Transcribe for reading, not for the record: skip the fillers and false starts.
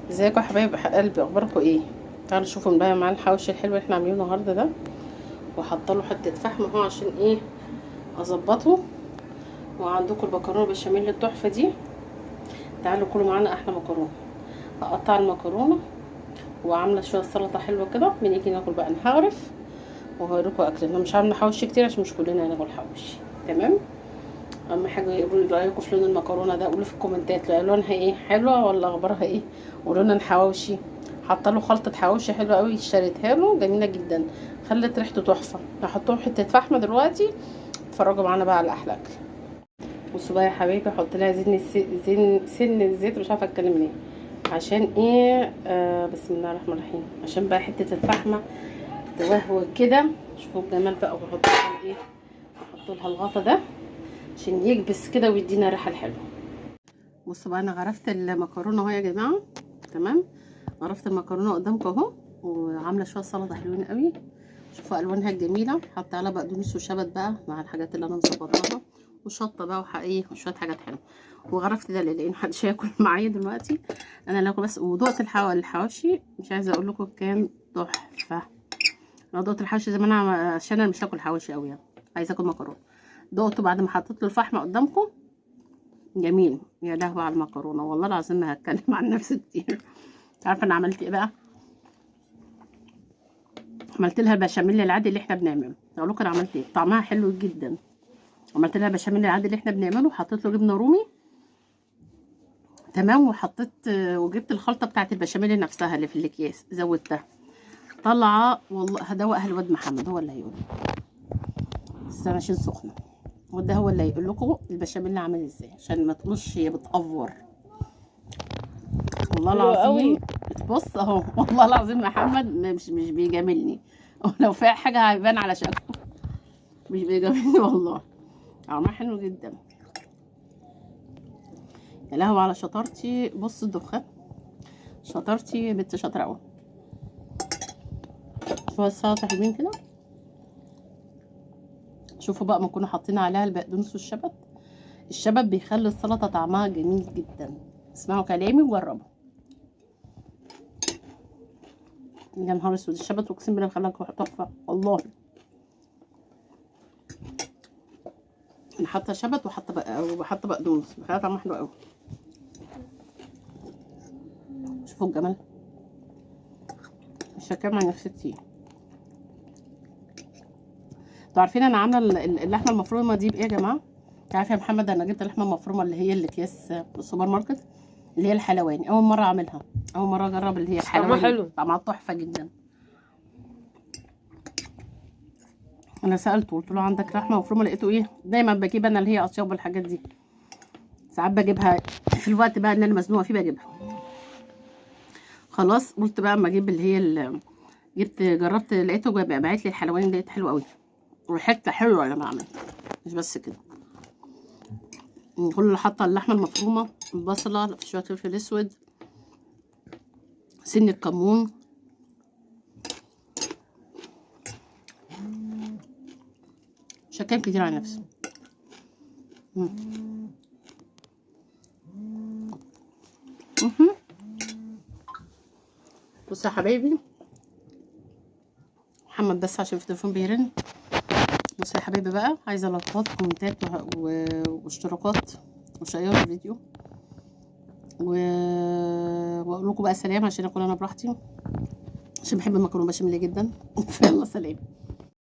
ازيكم يا حبايب قلبي، اخباركم ايه؟ تعالوا شوفوا بقى معانا الحواوشي الحلو اللي احنا عاملينه النهارده ده. وحاطه له حته فحم اهو عشان ايه اظبطه. وعندكم المكرونه بالبشاميل التحفه دي. تعالوا كلوا معانا احلى مكرونه. هقطع المكرونه وعامله شويه سلطه حلوه كده، بنيجي ناكل بقى نحارف. وهوريكم اكلنا، مش عامله حواوشي كتير عشان مش كلنا هناكل حواوشي. تمام. اهم حاجه يقولوا لي رايكم في لون المكرونه ده، قولوا في الكومنتات لونها ايه، حلوه ولا اخبارها ايه. قولوا لنا الحواوشي. حاطه له خلطه حواوشي حلوه قوي، اشتريتها له جميله جدا، خلت ريحته تحفه. هحط له حته فحمه دلوقتي. اتفرجوا معانا بقى على احلى اكل. بصوا بقى يا حبايبي، احط لها سن الزيت، مش عارفه اتكلم ليه. عشان ايه؟ بسم الله الرحمن الرحيم. عشان بقى حته الفحمه توهوه كده. شوفوا الجمال بقى. وبحط لها ايه، احط لها الغطا ده عشان يكبس كده ويدينا الريحه الحلوه. بصوا بقى، انا غرفت المكرونه اهو يا جماعه. تمام. غرفت المكرونه قدامكم اهو. وعامله شويه سلطه حلوين قوي. شوفوا الوانها الجميله، حاطه على بقدونس وشبت بقى مع الحاجات اللي انا مظبطاها. وشطه بقى وحقيقي وشويه حاجات حلوه. وغرفت ده لان محدش هياكل معايا دلوقتي. انا اللي هاكل بس. ودقت الحواشي، مش عايزه اقول لكم كان تحفه. انا دقت الحواشي زمان عشان انا مش هاكل حواشي قوي يعني، عايزه اكل مكرونه. دقته بعد ما حطيت له الفحم قدامكم. جميل. يا لهوي على المكرونه، والله العظيم ما هتكلم عن نفسي كتير. عارفه انا عملت ايه بقى؟ عملت لها البشاميل العادي اللي احنا بنعمله. اقول لكم انا عملت ايه، طعمها حلو جدا. عملت لها البشاميل العادي اللي احنا بنعمله، وحطيت له جبنه رومي. تمام. وحطيت وجبت الخلطه بتاعه البشاميل نفسها اللي في الاكياس، زودتها. طالعه والله هدوقها الواد محمد، هو اللي هيقول. بس انا عشان سخنه. وده هو اللي هيقول لكم البشاميل عامل ازاي، عشان ما تقولوش هي بتأفور. والله حلو قوي. العظيم. بص اهو، والله العظيم محمد مش بيجاملني. ولو في حاجه هيبان على شكله. مش بيجاملني والله. طعمها حلو جدا. يا لهوي على شطارتي. بص الدخان. شطارتي بنت شاطره قوي. شويه سلطه حلوين كده. شوفوا بقى، ما كنا حاطين عليها البقدونس والشبت. الشبت بيخلي السلطه طعمها جميل جدا. اسمعوا كلامي وجربوا. يا نهار اسود، الشبت اقسم بالله بيخليها تحفه والله. انا حاطه شبت وحاطه بقدونس، بيخليها طعمها حلو قوي. شوفوا الجمال. مش هتكلم عن نفسي كتير. انتوا عارفين انا عامله اللحمه المفرومه دي بايه يا جماعه؟ انت عارف يا محمد، انا جبت اللحمه المفرومه اللي هي الاكياس في السوبر ماركت. اللي هي الحلواني، اول مره اعملها. اول مره اجرب اللي هي بس طعمها الحلواني. حلو. طعمها تحفه جدا. انا سالته قلت له عندك لحمه مفرومه، لقيته ايه، دايما بجيب انا اللي هي اطياب والحاجات دي. ساعات بجيبها في الوقت بقى اللي انا مزنوقه فيه بجيبها. خلاص قلت بقى اما اجيب اللي هي جبت جربت لقيته باعت لي الحلواني، لقيت حلو قوي. وريحتها حلوه لما عملت. مش بس كده. كل اللي حاطه اللحمه المفرومه، البصله، شويه فلفل اسود، سن الكمون. مش هتكلم كتير عن نفسي. بصوا يا حبايبي، محمد بس عشان في التليفون بيرن. بصوا يا حبايبي بقى، عايزه لايكات وكومنتات واشتراكات وشيروا الفيديو واقول لكم بقى سلام عشان اكل انا براحتي، عشان بحب المكرونه بشاميل جدا. يلا سلام.